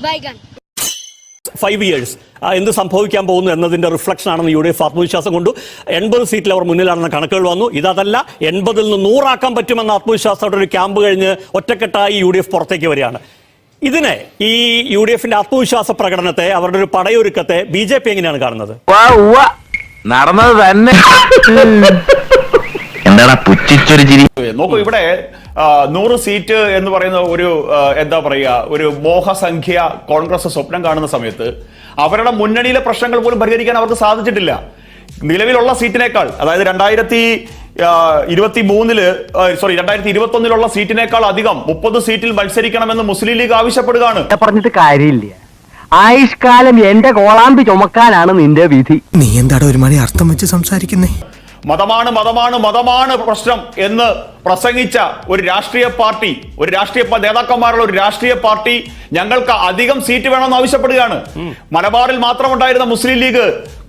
5 years എന്ത് സംഭവിക്കാൻ പോകുന്നു എന്നതിന്റെ റിഫ്ലക്ഷൻ ആണെന്ന് UDF ആത്മവിശ്വാസം കൊണ്ടു 80 സീറ്റിൽ അവർ മുന്നിലാണെന്ന കണക്കുകൾ വന്നു. ഇതല്ല 80-ൽ നിന്ന് 100 ആക്കാൻ പറ്റുമെന്ന ആത്മവിശ്വാസത്തോടെ ഒരു ക്യാമ്പ് കഴിഞ്ഞ് ഒറ്റക്കെട്ടായി UDF പുറത്തേക്ക് വരികയാണ്. ഇതിനെ ഈ UDFന്റെ ആത്മവിശ്വാസ പ്രകടനത്തെ അവരുടെ ഒരു പടയൊരുക്കത്തെ BJP എങ്ങനെയാണ് കാണുന്നത്? നടന്നത് തന്നെ എന്താണ് പുച്ഛിച്ചൊരു ചിരി. നോക്കൂ, ഇവിടെ 100 സീറ്റ് എന്ന് പറയുന്ന ഒരു എന്താ പറയുക ഒരു മോഹസംഖ്യ കോൺഗ്രസ് സ്വപ്നം കാണുന്ന സമയത്ത് അവരുടെ മുന്നണിയിലെ പ്രശ്നങ്ങൾ പോലും പരിഹരിക്കാൻ അവർക്ക് സാധിച്ചിട്ടില്ല. നിലവിലുള്ള സീറ്റിനേക്കാൾ, അതായത് 2021 സീറ്റിനേക്കാൾ അധികം 30 സീറ്റിൽ മത്സരിക്കണമെന്ന് മുസ്ലിം ലീഗ് ആവശ്യപ്പെടുകയാണ്. പറഞ്ഞിട്ട് കാര്യമില്ല. ആയുഷ്കാലം എന്റെ കോളാമ്പി ചുമക്കാനാണ് നിന്റെ വിധി. നീ എന്താടാ ഒരു മണി അർത്ഥം വെച്ച് സംസാരിക്കുന്നേ? മതമാണ് പ്രശ്നം എന്ന് പ്രസംഗിച്ച ഒരു രാഷ്ട്രീയ പാർട്ടി, ഒരു രാഷ്ട്രീയ നേതാക്കന്മാരുള്ള ഒരു രാഷ്ട്രീയ പാർട്ടി ഞങ്ങൾക്ക് അധികം സീറ്റ് വേണമെന്ന് ആവശ്യപ്പെടുകയാണ്. മലബാറിൽ മാത്രമുണ്ടായിരുന്ന മുസ്ലിം ലീഗ്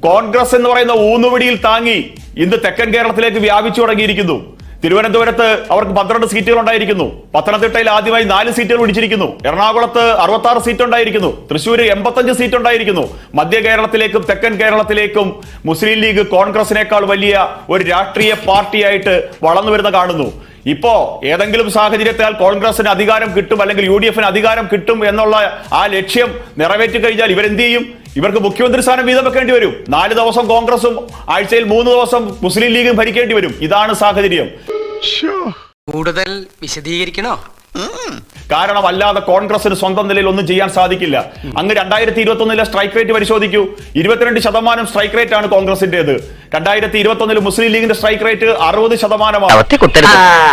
കോൺഗ്രസ് എന്ന് പറയുന്ന ഊന്നുവടിയിൽ താങ്ങി ഇന്ന് തെക്കൻ കേരളത്തിലേക്ക് വ്യാപിച്ചു തുടങ്ങിയിരിക്കുന്നു. തിരുവനന്തപുരത്ത് അവർക്ക് 12 സീറ്റുകൾ ഉണ്ടായിരിക്കുന്നു. പത്തനംതിട്ടയിൽ ആദ്യമായി 4 സീറ്റുകൾ പിടിച്ചിരിക്കുന്നു. എറണാകുളത്ത് 66 സീറ്റ് ഉണ്ടായിരിക്കുന്നു. തൃശ്ശൂർ 85 സീറ്റ് ഉണ്ടായിരിക്കുന്നു. മധ്യ കേരളത്തിലേക്കും തെക്കൻ കേരളത്തിലേക്കും മുസ്ലിം ലീഗ് കോൺഗ്രസിനേക്കാൾ വലിയ ഒരു രാഷ്ട്രീയ പാർട്ടിയായിട്ട് വളർന്നു വരുന്ന കാണുന്നു. ഇപ്പോ ഏതെങ്കിലും സാഹചര്യത്താൽ കോൺഗ്രസിന് അധികാരം കിട്ടും, അല്ലെങ്കിൽ UDFന് അധികാരം കിട്ടും എന്നുള്ള ആ ലക്ഷ്യം നിറവേറ്റി കഴിഞ്ഞാൽ ഇവരെന്ത് ചെയ്യും? ഇവർക്ക് മുഖ്യമന്ത്രി സ്ഥാനം വീതം വെക്കേണ്ടി വരും. 4 ദിവസം കോൺഗ്രസും ആഴ്ചയിൽ 3 ദിവസം മുസ്ലിം ലീഗും ഭരിക്കേണ്ടി വരും. ഇതാണ് സാഹചര്യം. കൂടുതൽ വിശദീകരിക്കണോ? കാരണം അല്ലാതെ കോൺഗ്രസിന് സ്വന്തം നിലയിൽ ഒന്നും ചെയ്യാൻ സാധിക്കില്ല. അങ്ങ് 2021 സ്ട്രൈക്ക് റേറ്റ് പരിശോധിക്കൂ. 22% സ്ട്രൈക്ക് റേറ്റ് ആണ് കോൺഗ്രസിന്റേത്. 2021 മുസ്ലിം ലീഗിന്റെ സ്ട്രൈക്ക് റേറ്റ് 60%.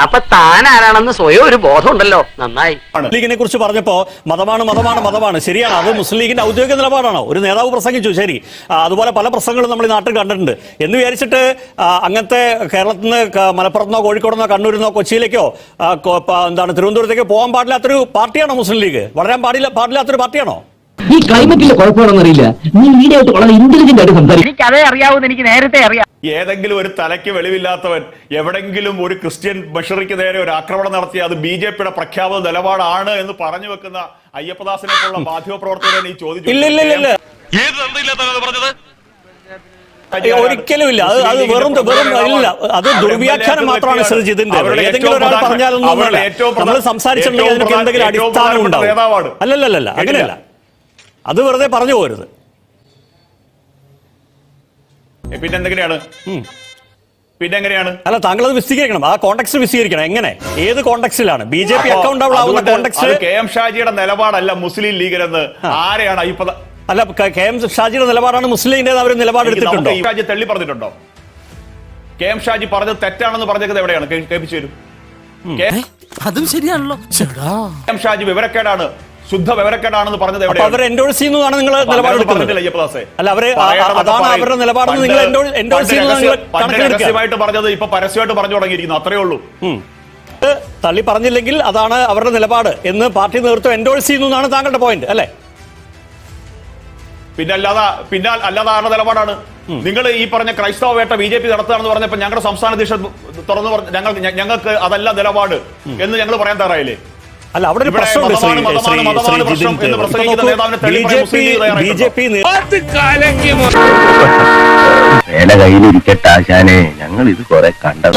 അപ്പൊ താൻ ആരാണെന്ന് സ്വയം ഒരു ബോധമുണ്ടല്ലോ. നന്നായി. ലീഗിനെ കുറിച്ച് പറഞ്ഞപ്പോ മതമാണ് ശരിയാണ്. അത് മുസ്ലിം ലീഗിന്റെ ഔദ്യോഗിക നിലപാടാണോ? ഒരു നേതാവ് പ്രസംഗിച്ചു, ശരി. അതുപോലെ പല പ്രസംഗങ്ങളും നമ്മൾ ഈ നാട്ടിൽ കണ്ടിട്ടുണ്ട്. എന്ന് വിചാരിച്ചിട്ട് അങ്ങനത്തെ കേരളത്തിൽ നിന്ന് മലപ്പുറത്തുനിന്നോ കോഴിക്കോടുന്നോ കണ്ണൂരിന്നോ കൊച്ചിയിലേക്കോ തിരുവനന്തപുരത്തേക്കോ പോകാൻ പാടില്ലാത്തൊരു പാർട്ടിയാണോ മുസ്ലിം ലീഗ്? വളരാൻ പാടില്ലാത്തൊരു പാർട്ടിയാണോ? ഈ ക്ലൈമറ്റിന്റെ കുഴപ്പമാണെന്നറിയില്ല. നീ മീഡിയയായിട്ട് വളരെ ഇന്റലിജന്റ് ആയിട്ട് സംസാരിക്കും. എനിക്ക് അതേ അറിയാവൂന്ന് എനിക്ക് നേരത്തെ അറിയാം. ഏതെങ്കിലും ഒരു തലയ്ക്ക് വെളിവില്ലാത്തവൻ എവിടെങ്കിലും ഒരു ക്രിസ്ത്യൻ ബഷറിക്ക് നേരെ ഒരു ആക്രമണം നടത്തി അത് BJPയുടെ പ്രഖ്യാപിത നിലപാടാണ് എന്ന് പറഞ്ഞു വെക്കുന്ന അയ്യപ്പദാസിനെ പോലുള്ള മാധ്യമ പ്രവർത്തകരെ ഈ ചോദിച്ചു. ഒരിക്കലുമില്ല. അത് വെറും ഇല്ല. അത് ദുർവ്യാഖ്യാനം മാത്രമാണ് ശ്രീജിത്തിന്റെ. ഏതെങ്കിലും ഒരാൾ പറഞ്ഞാലൊന്നും നമ്മൾ സംസാരിച്ചിട്ടുണ്ടെങ്കിൽ അതിനൊക്കെ എന്തെങ്കിലും അടിസ്ഥാനം ഉണ്ടാവും. അല്ലല്ല, അങ്ങനെയല്ല. അത് വെറുതെ പറഞ്ഞു പോരുത്. പിന്നെങ്ങനെയാണ്? അല്ല, താങ്കൾ അത് വിശദീകരിക്കണം. ആ കോണ്ടെക്സ്റ്റ് വിശദീകരിക്കണം. എങ്ങനെ, ഏത് കോണ്ടെക്സ്റ്റിലാണ് BJP അക്കൗണ്ടബിൾ ആവുന്ന കോണ്ടെക്സ്റ്റ്? KM ഷാജിയുടെ നിലപാടല്ല മുസ്ലിം ലീഗിലെന്ന് ആരെയാണ് അല്ല, KM ഷാജിയുടെ നിലപാടാണ് മുസ്ലിം ലീഗിന്റെ. അവർ നിലപാടെടുത്തിട്ടുണ്ടോ? ഷാജി തള്ളി പറഞ്ഞിട്ടുണ്ടോ? KM ഷാജി പറഞ്ഞത് തെറ്റാണെന്ന് പറഞ്ഞത് എവിടെയാണ്? കേൾപ്പിച്ചു വരും. അതും ശരിയാണല്ലോ. KM ഷാജി വിവരക്കേടാണ്, ശുദ്ധ വിവരക്കേടാണെന്ന് പറഞ്ഞത് എവിടെയാണ്? അവർ എൻഡോഴ്സ് ചെയ്യുന്നതാണ് നിങ്ങൾ നിലപാടെടുക്കുന്നത്. അല്ല, അതാണ് അവരുടെ നിലപാടെന്ന് നിങ്ങൾ എൻഡോഴ്സ് പരസ്യമായിട്ട് പറഞ്ഞത് ഇപ്പൊ പരസ്യമായിട്ട് പറഞ്ഞു തുടങ്ങിയിരിക്കുന്നു. അത്രേ ഉള്ളൂ. തള്ളി പറഞ്ഞില്ലെങ്കിൽ അതാണ് അവരുടെ നിലപാട് എന്ന് പാർട്ടി നേതൃത്വം എൻഡോഴ്സ് ചെയ്യുന്നു എന്നാണ് താങ്കളുടെ പോയിന്റ് അല്ലേ? പിന്നെ അല്ലാതെ ആരുടെ നിലപാടാണ്? നിങ്ങൾ ഈ പറഞ്ഞ ക്രൈസ്തവ വേട്ട BJP നടത്തുകയാണെന്ന് പറഞ്ഞപ്പോ ഞങ്ങളുടെ സംസ്ഥാന അധ്യക്ഷൻ തുറന്നു പറഞ്ഞു ഞങ്ങൾക്ക് അതല്ല നിലപാട് എന്ന് ഞങ്ങൾ പറയാൻ തയ്യാറായില്ലേ? അല്ല, അവിടെ ഒരു പ്രശ്നമുണ്ട്.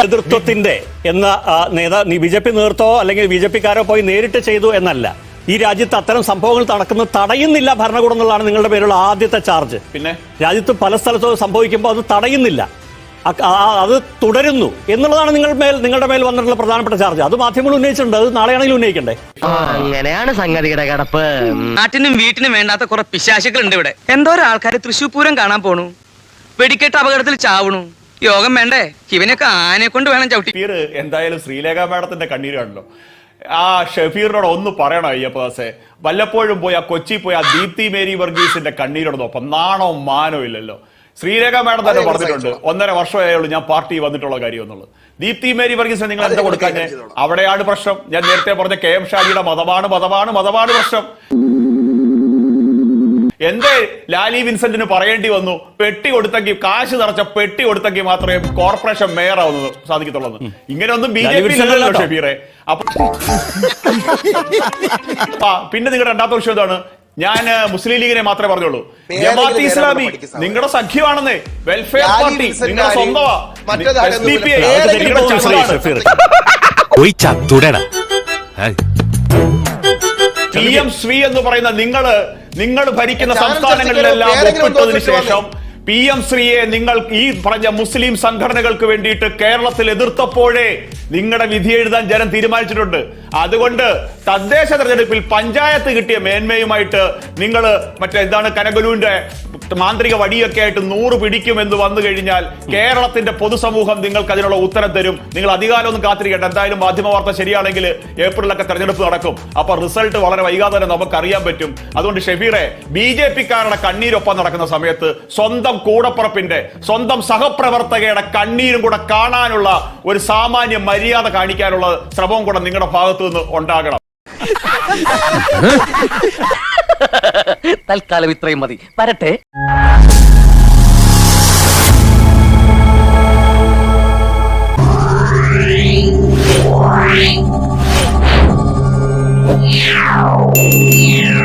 നേതൃത്വത്തിന്റെ എന്ന BJP നേതൃത്വമോ അല്ലെങ്കിൽ BJPക്കാരോ പോയി നേരിട്ട് ചെയ്തു എന്നല്ല. ഈ രാജ്യത്ത് അത്തരം സംഭവങ്ങൾ നടക്കുന്നത് തടയുന്നില്ല ഭരണകൂടം എന്നുള്ളതാണ് നിങ്ങളുടെ പേരുള്ള ആദ്യത്തെ ചാർജ്. പിന്നെ രാജ്യത്ത് പല സ്ഥലത്തും സംഭവിക്കുമ്പോൾ അത് തടയുന്നില്ല, അത് തുടരുന്നു എന്നുള്ളതാണ് നിങ്ങളുടെ മേൽ വന്നിട്ടുള്ള പ്രധാനപ്പെട്ട ചാർജ്. അത് മാധ്യമങ്ങൾ ഉന്നയിച്ചിട്ടുണ്ട്. അത് നാളെയാണെങ്കിലും ഉന്നയിക്കണ്ടേ? അങ്ങനെയാണ് സംഗതിയുടെ കിടപ്പ്. നാട്ടിനും വീട്ടിനും വേണ്ടാത്ത കുറെ പിശാചുക്കളുണ്ട് ഇവിടെ. എന്തോരം ആൾക്കാർ തൃശ്ശൂർ പൂരം കാണാൻ പോണു, വെടിക്കെട്ട് അപകടത്തിൽ ചാവണു. യോഗം വേണ്ടേ? ഇവനൊക്കെ ആനയെ കൊണ്ട് വേണം ചവിട്ടി. എന്തായാലും ശ്രീലേഖ മാഡത്തിന്റെ കണ്ണീരാണല്ലോ. ആ ഷഫീറിനോട് ഒന്ന് പറയണം അയ്യപ്പദാസെ, വല്ലപ്പോഴും പോയി ആ കൊച്ചി പോയി ആ ദീപ്തി മേരി വർഗീസിന്റെ കണ്ണീരോടൊപ്പം നാണോ മാനോ ഇല്ലല്ലോ. ശ്രീലേഖ മാഡം തന്നെ പറഞ്ഞിട്ടുണ്ട് 1.5 വർഷമായുള്ളൂ ഞാൻ പാർട്ടി വന്നിട്ടുള്ള കാര്യം എന്നുള്ളത്. ദീപ്തി മേരി വർഗീസിന് നിങ്ങൾ എന്താ കൊടുക്കാൻ? അവിടെയാണ് പ്രശ്നം. ഞാൻ നേരത്തെ പറഞ്ഞ KM ഷാജിയുടെ മതമാണ് പ്രശ്നം. എന്തേ ലാലി വിൻസെന്റിന് പറയേണ്ടി വന്നു? പെട്ടി കൊടുത്തെങ്കിൽ, കാശ് നിറച്ച പെട്ടി കൊടുത്തെങ്കിൽ മാത്രമേ കോർപ്പറേഷൻ മേയർ ആവുന്നത് സാധിക്കത്തുള്ളൂ. ഇങ്ങനെയൊന്നും BJP ഷഫീറെ. പിന്നെ നിങ്ങളുടെ രണ്ടാമത്തെ വിഷയം എന്താണ്? ഞാൻ മുസ്ലിം ലീഗിനെ മാത്രമേ പറഞ്ഞുള്ളൂ. മേയർ ജമാഅത്ത് ലീഗിന് ഇസ്ലാമി നേരെ പഠിക്കുന്ന നിങ്ങളുടെ സഖ്യമാണെന്നേ. വെൽഫെയർ യാലി പാർട്ടി വിൽസന്റെ നിങ്ങളുടെ കാര്യം സ്വന്തമാ. മറ്റേതാരും SDP ഒന്നുമില്ല. നിങ്ങളുടെ ചങ്കാണ്. PMSV എന്ന് പറയുന്ന നിങ്ങൾ ഭരിക്കുന്ന ചാനൽ സംസ്ഥാനങ്ങളിലെല്ലാം ചർച്ചയ്ക്ക് ഒപ്പിട്ടതിന് പേരെങ്കിലും ശേഷം PMSVയെ നിങ്ങൾ ഈ പറഞ്ഞ മുസ്ലിം സംഘടനകൾക്ക് വേണ്ടിയിട്ട് കേരളത്തിൽ എതിർത്തപ്പോഴേ നിങ്ങളുടെ വിധി എഴുതാൻ ജനം തീരുമാനിച്ചിട്ടുണ്ട്. അതുകൊണ്ട് തദ്ദേശ തെരഞ്ഞെടുപ്പിൽ പഞ്ചായത്ത് കിട്ടിയ മേന്മയുമായിട്ട് നിങ്ങൾ എന്താണ് കനകലൂരിന്റെ മാന്ത്രിക വടിയൊക്കെ ആയിട്ട് 100 പിടിക്കുമെന്ന് വന്നു കഴിഞ്ഞാൽ കേരളത്തിന്റെ പൊതുസമൂഹം നിങ്ങൾക്ക് അതിനുള്ള ഉത്തരം തരും. നിങ്ങൾ അധികാരമൊന്നും കാത്തിരിക്കേണ്ട. എന്തായാലും മാധ്യമ വാർത്ത ശരിയാണെങ്കിൽ ഏപ്രിലൊക്കെ തെരഞ്ഞെടുപ്പ് നടക്കും. അപ്പൊ റിസൾട്ട് വളരെ വൈകാതെ തന്നെ നമുക്ക് അറിയാൻ പറ്റും. അതുകൊണ്ട് ഷെഫീറെ, BJP-കാരുടെ കണ്ണീരൊപ്പം നടക്കുന്ന സമയത്ത് സ്വന്തം കൂടപ്പുറപ്പിന്റെ സ്വന്തം സഹപ്രവർത്തകയുടെ കണ്ണീരും കൂടെ കാണാനുള്ള ഒരു സാമാന്യ മര്യാദ കാണിക്കാനുള്ള ശ്രമവും കൂടെ നിങ്ങളുടെ ഭാഗത്തു നിന്ന് ഉണ്ടാകണം. തൽക്കാലം ഇത്രയും മതി. വരട്ടെ. Yeah.